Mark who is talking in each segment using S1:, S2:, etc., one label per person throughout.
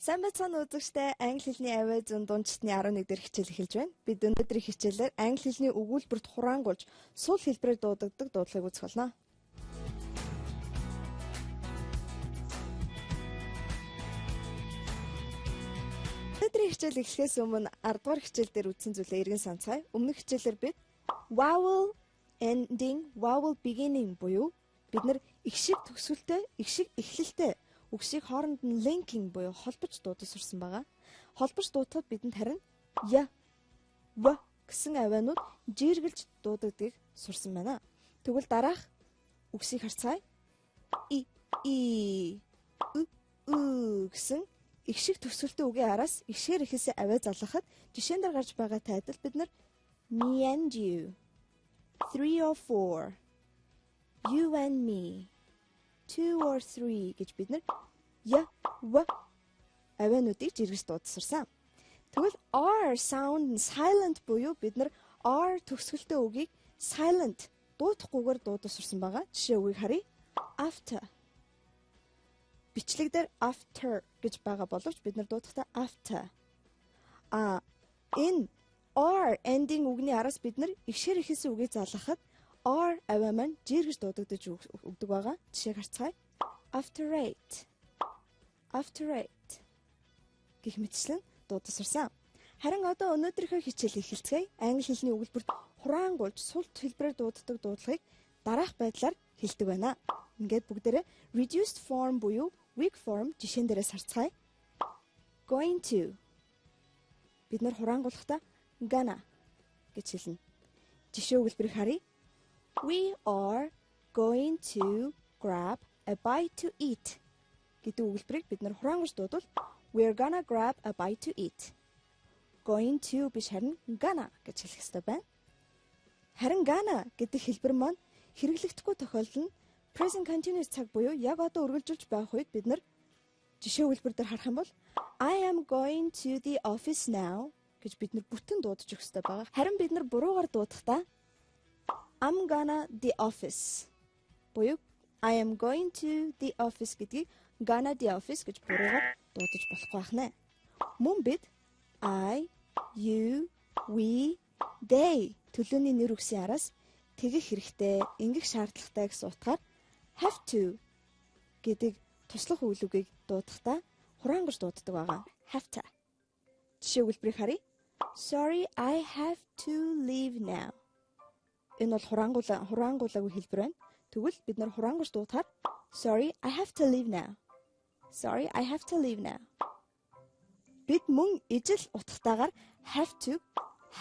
S1: Сайн байцгаана үзэгчдээ, англи хэлний авиа зүүн дундчтны 11 дэх хичээл эхэлж байна. Бид өнөөдрийн хичээлээр англи хэлний өгүүлбэрт хураангуйж сул хэлбэрээр дуудагддаг дуудлагыг үзэх болно. Өнөөдрийн хичээл эхлэхээс өмнө 10 дугаар хичээл дээр үзсэн зүйлээ эргэн санацгаая. Өмнөх хичээлээр бид vowel ending, vowel beginning буюу бид нар их шиг төгсгөлтэй, их шиг эхлэлтэй үгсийг хооронд нь linking буюу холбож дуудаж сурсан байгаа. Холбож дуудахад бидэнд харин я, в гэсэн авианууд жиргэлж дуудагдгийг сурсан байна. Тэгвэл дараах үгсийг харцгаая. И, у гэсэн их шиг төгсгөлтэй үгийн араас их шигээр ихээсээ авиа залгахад жишээн дээр гарч байгаа тайлбар бид нар me and you, 3 or 4, you and me, 2 or 3 гэж бид нар я, в авиануудыг жиргэж дуудсан. Тэгвэл R sound silent буюу бид нар R төгсгөлтэй үгийг silent дуудахгүйгээр дуудаж сурсан байгаа. Жишээ үгийг харъя. After. Бичлэг дээр after гэж байгаа боловч бид нар дуудахдаа after. Энэ R ending үгний араас бид нар ихшэр ихээсээ үгийг залгахад R авиа маань жиргэж дуудагдаж өгдөг байгаа. Жишээг харцгаая. After 8. After 8 гэх мэтчлэн дуудаж сурсан. Харин одоо өнөөдрийнхөө хичээл эхэлцгээе. Англи хэлний өгүүлбэрт хураангуйж сул хэлбэрээр дууддаг дуудлагыг дараах байдлаар хэлдэг байна. Ингээд бүгдээрээ reduced form буюу weak form жишээн дээрээс харцгаая. Going to. Бид нар хураангуулахдаа gonna гэж хэлнэ. Жишээ өгүүлбэрийг харъя. We are going to grab a bite to eat гэдэг өгүүлбэрийг бид нар хураангуйж дуудвал we're gonna grab a bite to eat. Going to биш харин gonna гэж хэлэх ёстой байна. Харин gonna гэдэг хэлбэр маань хэрэглэгдэхгүй тохиолдол нь present continuous цаг буюу яг одоо үргэлжилж байх үед бид нар жишээ өгүүлбэр дээр харах юм бол I am going to the office now гэж бид нар бүтэн дуудаж өгөх ёстой байгаа. Харин бид нар буруугаар дуудахдаа I'm gonna the office буюу I am going to the office гэдгийг gonna the office гэж буруугаар дуудаж болохгүй байна. Мөн бид I, you, we, they төлөөний нэр үгсийн араас тэгэх хэрэгтэй, ингэх шаардлагатай гэсэн утгаар have to гэдэг туслах үйл үгийг дуудахдаа хураангуйж дууддаг байгаа. Have to. Жишээ өгүүлбэрийг харъя. Sorry, I have to leave now. Энэ бол хураангуулаагүй хэлбэр байна. Тэгвэл бид нар хураангуйж дуудахаар Sorry, I have to leave now. Sorry, I have to leave now. Бид мөн ижил утгатаагаар have to,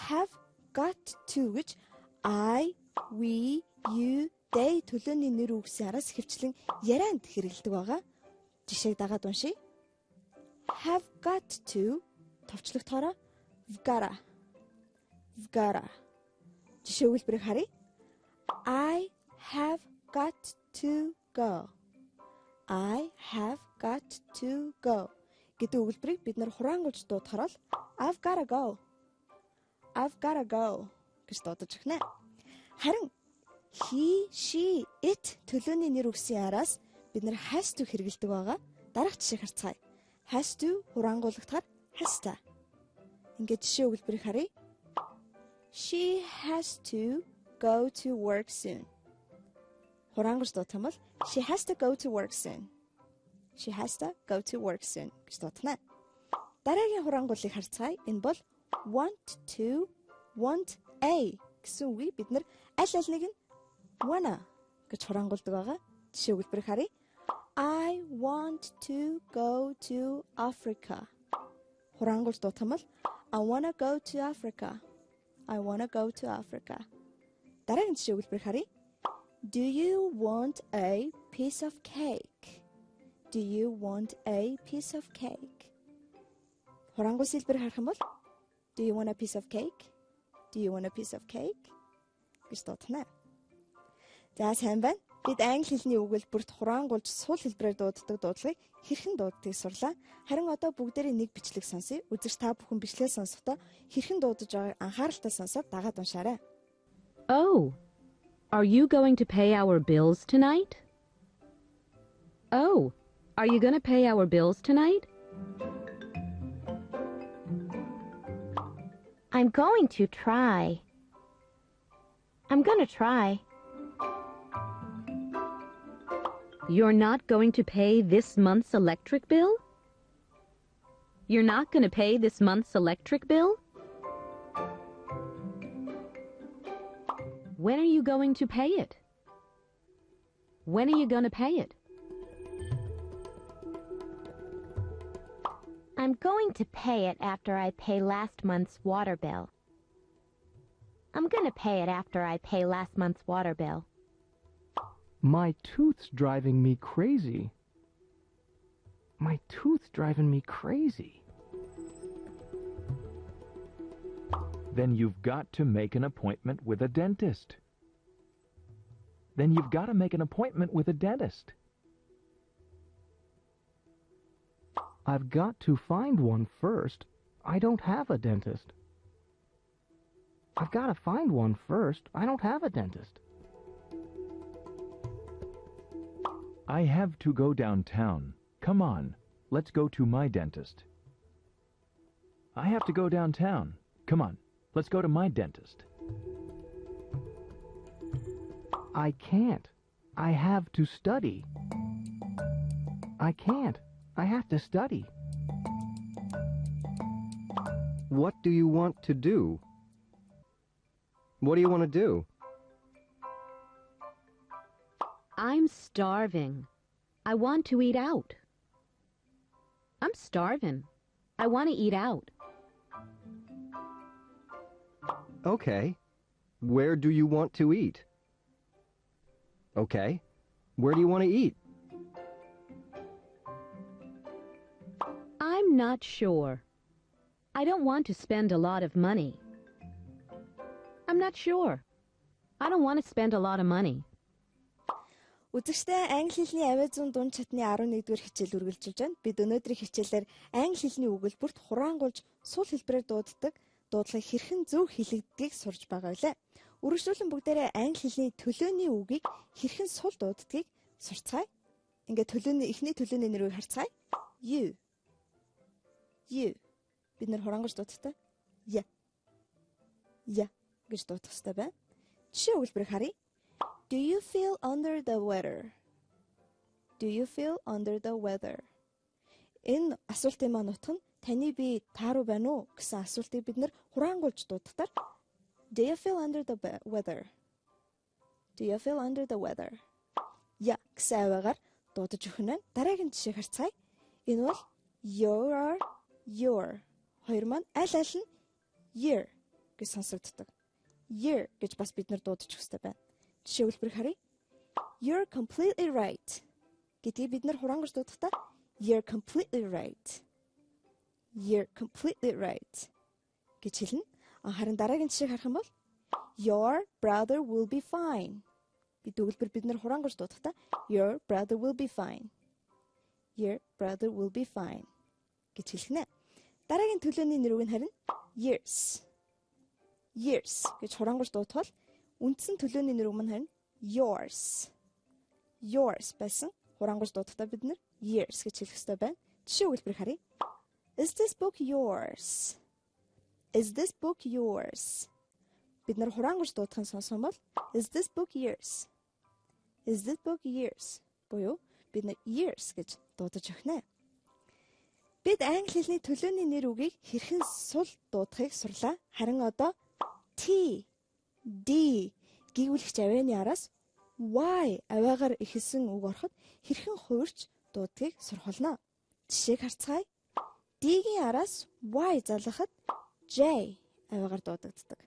S1: have got to гэж I, we, you, they төлөөний нэр үгсийн араас хэвчлэн ярианд хэрэглэдэг байгаа. Жишээг дагаад уншийе. Have got to товчлогдохоор gotta. Gotta. Жишээ өгүүлбэрийг харъя. I have got to go. I have got to go гэдэг өгүүлбэрийг бид нар хураангуйж дуудахаар л I've gotta go. I've gotta go гэж дуудаж өгнө. Харин he, she, it төлөөний нэр үгсийн араас бид нар has to хэрэглэдэг байгаа. Дараах жишээ харцгаая. Has to хураангуулгахаар has to. Ингээд жишээ өгүүлбэрийг харъя. She has to go to work soon. Хураангуйж дуудах юм бол she has to go to work soon. She has to go to work soon гэж дуудана. Дараагийн хураангуулыг харцгаая. Энэ бол want to, want a гэсэн үгийг бид нар аль аль нэг нь wanna гэж хураангуулдаг байгаа. Жишээ өгүүлбэрийг харъя. I want to go to Africa. Хураангуулж дуудах юм бол I wanna go to Africa. I wanna go to Africa. Дараагийн жишээ өгүүлбэрийг харъя. Do you want a piece of cake? Do you want a piece of cake? Хураангуй хэлбэрийг харах юм бол Do you want a piece of cake? Do you want a piece of cake? гэж дуудана. За сайн байна. Бид англи хэлний өгүүлбэрт хураангуйж сул хэлбэрээр дууддаг дуудлагыг хэрхэн дууддгийг сурлаа. Харин одоо бүгдээрээ нэг бичлэг сонсъё. Үзэгч та бүхэн бичлэгээ сонсохдоо хэрхэн дуудаж байгааг анхааралтай сонсоод дагаад уншаарай.
S2: Oh, are you going to pay our bills tonight? Oh, are you going to pay our bills tonight?
S3: I'm going to try. I'm gonna try.
S2: You're not going to pay this month's electric bill? You're not going to pay this month's electric bill? When are you going to pay it? When are you going to pay it?
S3: I'm going to pay it after I pay last month's water bill. I'm gonna pay it after I pay last month's water bill.
S4: My tooth's driving me crazy. My tooth's driving me crazy.
S5: Then you've got to make an appointment with a dentist. Then you've got to make an appointment with a dentist.
S4: I've got to find one first. I don't have a dentist. I've got to find one first. I don't have a dentist.
S5: I have to go downtown. Come on, let's go to my dentist. I have to go downtown. Come on, let's go to my dentist.
S4: I can't. I have to study. I can't. I have to study.
S6: What do you want to do? What do you want to do?
S2: I'm starving. I want to eat out. I'm starving. I want to eat out.
S6: Okay. Where do you want to eat? Okay. Where do you want to eat?
S2: I'm not sure. I don't want to spend a lot of money. I'm not sure. I don't want to spend a lot of money.
S1: Үзэгчдээ англи хэлний авиа зүүн дунд чатны 11-р хичээл үргэлжилж байна. Бид өнөөдрийн хичээлээр англи хэлний өгүүлбэрт хураангуйж сул хэлбэрээр дууддаг дуудлагыг хэрхэн зөв хэлэгддгийг сурж байгаа билээ. Үргэлжлүүлэн бүгдээрээ англи хэлний төлөөний үгийг хэрхэн сул дууддгийг сурцгаая. Ингээд эхний төлөөний нэрийг харцгаая. You. Бид нэр хураангуйж дууддаг. Ya. Гэж дуудах хэрэгтэй байна. Жишээ өгүүлбэрийг харъя. Do you feel under the weather? Do you feel under the weather? Энэ асуултын маань утга нь таны бие тааруу байна уу гэсэн асуултыг бид нэр хураангуйж дуудахтаар Do you feel under the weather? Do you feel under the weather? Я гэсэн аваагаар дуудаж өгнө. Дараагийн жишээг харцгаая. Энэ бол your хоёр маань аль нь year гэж сонсогддог. Year гэж бас бид нар дуудаж өгөх хэрэгтэй байна. Жишээ үлбэрийг харъя. You're completely right. Гэдгийг бид нар хураангуйж дуудахдаа You're completely right. You're completely right гэж хэлнэ. Харин дараагийн жишээг харах юм бол Your brother will be fine. Гэдэг өгүүлбэр бид нар хураангуйж дуудахдаа Your brother will be fine. Your brother will be fine гэж хэлнэ. Дараагийн төлөөний нэр үг нь харин years гэж хураангуйж дуудвал үндсэн төлөөний нэр үг маань харин yours байсан. Хураангуйж дуудахдаа бид нэр years гэж хэлэх ёстой байна. Жишээ өгүүлбэрийг харъя. Is this book yours? Is this book yours? Бид нар хураангуйж дуудахын сонсом бол Is this book yours? Is this book yours? Буюу бид нар years гэж дуудаж өгнө. Бид англи хэлний төлөөний нэр үгийг хэрхэн сул дуудахыг сурлаа. Харин одоо T, D гэгүүлэгч авианы араас Y аваагаар эхэлсэн үг ороход хэрхэн хуурч дуудахыг сурах болно. Жишээг харцгаая. D-гийн араас Y залгахад J аваагаар дуудагддаг.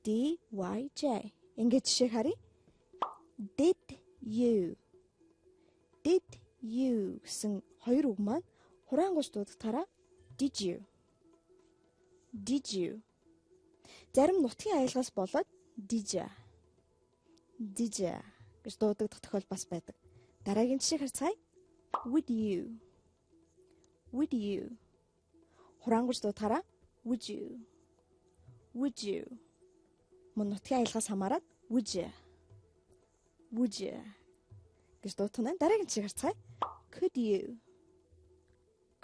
S1: D, Y, J. Ингээд жишээг харъя. Did you гэсэн хоёр үг маань хураангуйж дуудахтаараа did you. Зарим нутгийн аялгаас болоод did ya гэж дуудагдах тохиол бас байдаг. Дараагийн жишээг харцгаая. Would you. Хураангуйж дуудахаараа would you. Мөн нутгийн аялгаас хамаарат would ya гэж дуудах нь. Дараагийн жишээг харцгаая.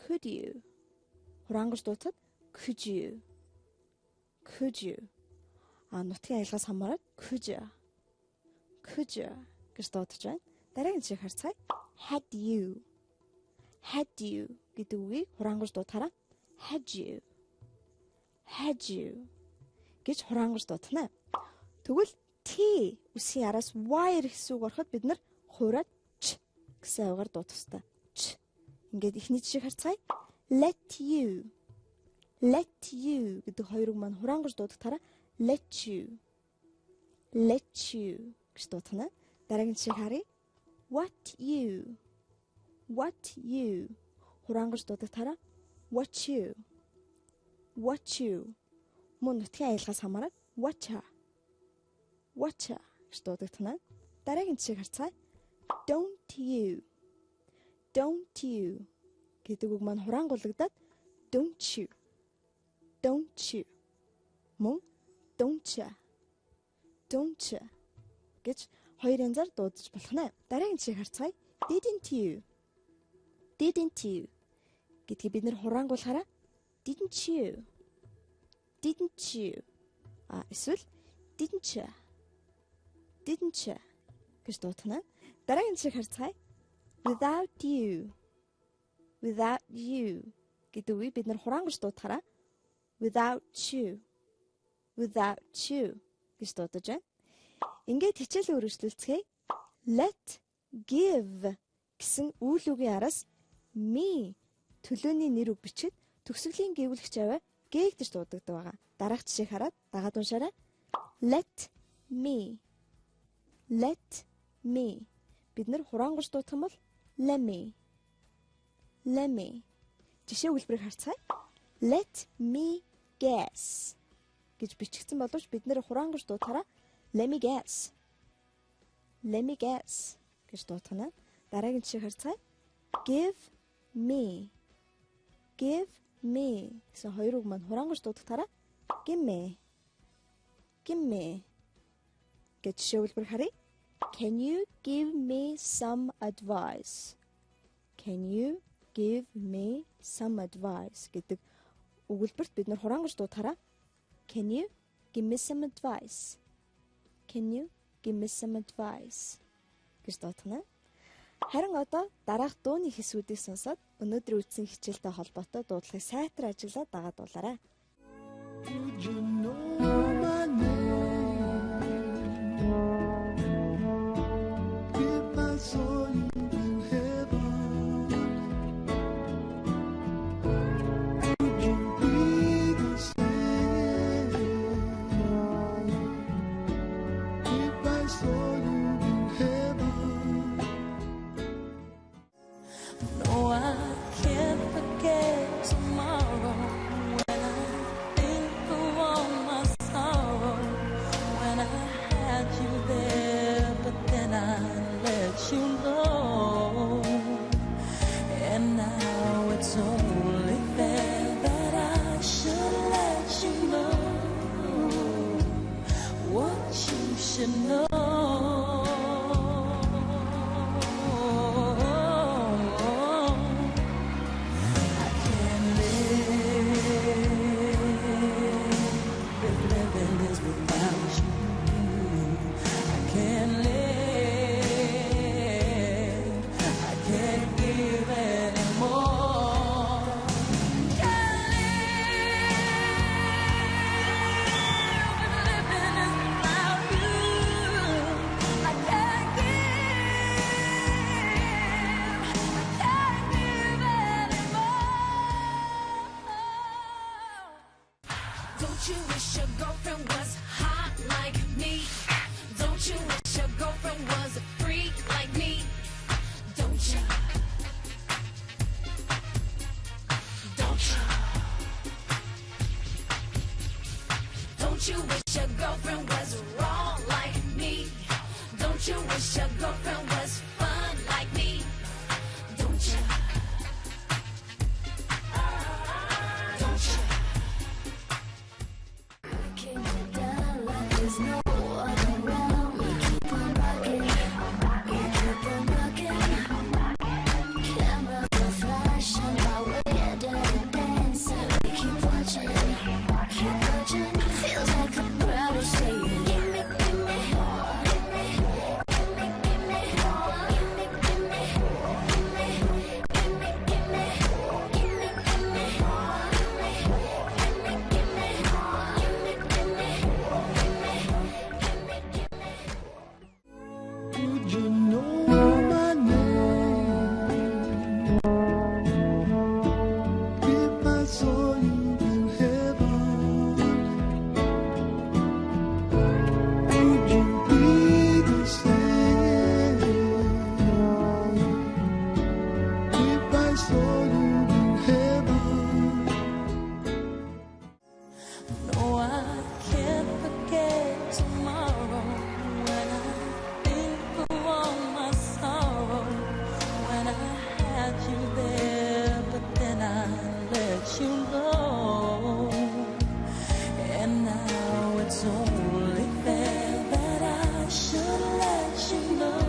S1: Could you. Хураангуйж дуудахад could you. Could you? Нутгийн аялгаас хамаарат could you? Could you гэж дуудаж байна. Дараагийн жишээг харцгаая. Had you? Had you гэдэг үгийг хураангуйж дуудахаараа had you? Had you гэж хураангуйж дуудана. Тэгвэл T үсгийн араас Y гэсэн үг ороход бид нар хуураад ч гэсэн авгаар дуудах ёстой. Ч. Ингээд эхний жишээг харцгаая. Let you. Let you гэдэг хоёр үг маань хураангуйж дуудахаараа let you. Let you гэж дуудана. Дараагийн жишээг харъя. What you? What you? Хураангуйж дуудахаараа what you? What you? Мөн нутгийн аялгаас хамаарат watcha. Watcha гэж дуудагдана. Дараагийн жишээг харцгаая. Don't you? Don't you гэдэг үг маань хураангуулагдаад don't you? Don't you? Мөн don't ya? Don't ya гэж хоёр янзаар дуудаж болох нэ. Дараагийн жишээг харцгаая. Didn't you? Didn't you гэдгийг бид нэр хураангуулахаараа didn't you? Didn't you? Эсвэл didn't ya? Didn't ya гэж дуудана. Дараагийн жишээг харцгаая. Without you. Without you гэдэг үгийг бид нэр хураангуулж дуудахаараа without you. Without you гэж дуудаж байна. Ингээд хичээлээ үргэлжлүүлцгээе. Let, give гэсэн үйл үгийн араас me төлөөний нэр үг бичиж төгсгөлийн гэвлэгч аваа гээгдэж дуудагддаг байгаа. Дараах жишээг хараад дагаад уншаарай. Let me. Let me. Бид нэр хураангуйж дуудах юм бол let me. Let me. Жишээ үйлбэрийг харцгаая. Let me guess гэж бичигдсэн боловч бид нэр хураангуйж дуудахаараа let me guess. Let me guess гэж дуудана. Дараагийн жишээ харцгаая. Give me. Give me гэсэн хоёр үг маань хураангуйж дуудахаараа give me. Give me гэж жишээ үйлбэр харъя. Can you give me some advice? Can you give me some advice гэдэг өгүүлбэрт бид нар хураангуйж дуудахаараа Can you give me some advice? Can you give me some advice гэж дуудана. Харин одоо дараах дууны хэсгүүдийг сонсоод өнөөдөр үтсэн хичээлтэй холбоотой дуудлагыг сайтар ажиллаад дагаад дуулаарай.
S7: Without you. saw you in heaven.
S8: No, I can't forget tomorrow when I think of all my sorrow. When I had you there, but then I let you go. And now it's only fair that I should let you know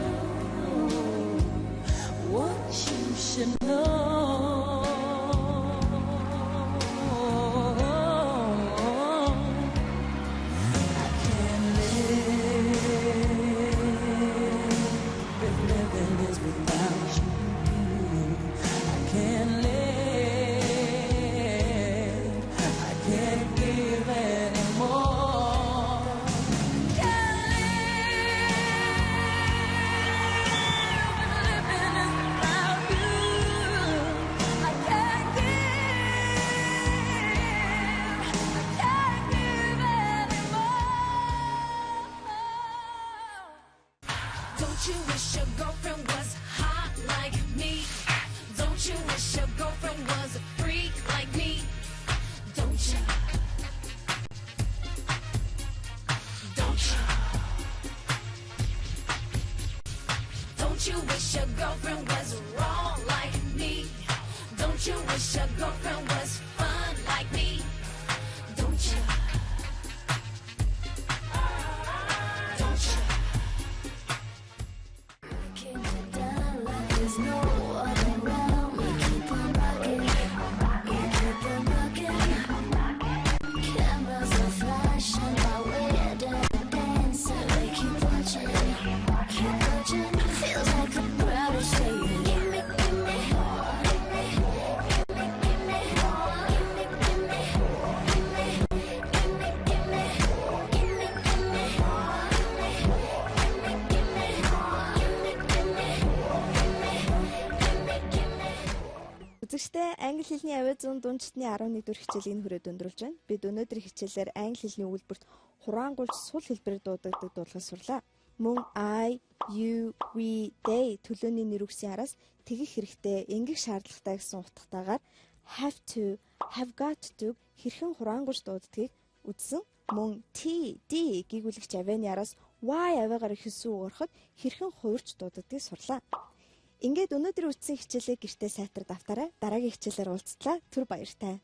S8: what you should know. I can't live if living is without you. I can't live, I can't give anymore. Can't live if living is without you. I can't give anymore.
S9: Don't you wish your girlfriend was hot like me? Don't you wish your girlfriend was a freak like me? Don't you? Don't you? Don't you wish your girlfriend was wrong like me? Don't you wish your girlfriend was fun like me? Don't you? Don't you? Keep it down like there's no one around me. Keep on rocking, keep on rocking. Cameras are flashing while we're dancing. We keep watching, keep watching. Feels like the crowd is saying, give me, give me, give me, give me, give me, give me, give me, give me, give me, give me, give me,
S1: Үзэгчдээ англи хэлний авиа зүүн дундчдны 11 дугаар хичээлийн хүрээд өндөрлж байна. Бид өнөөдрийн хичээлээр англи хэлний өгүүлбэрт хураангуйч сул хэлбэрээр дуудагддаг дуудлагыг сурлаа. Мөн I, you, we, they төлөөний нэр үгсийн араас тэгэх хэрэгтэй, ингэх шаардлагатай гэсэн утгатайгаар have to, have got to хэрхэн хураангуйч дууддгийг үзсэн. Мөн T, D гэгүүлэгч авианы араас Y авиагаар ихэлсэн үг ороход хэрхэн хуурч дууддгийг сурлаа. Ингээд өнөөдөр үтсэн хичээлээ гэртээ сайтар давтаарай. Дараагийн хичээлээр уулзтлаа. Түр баяртай.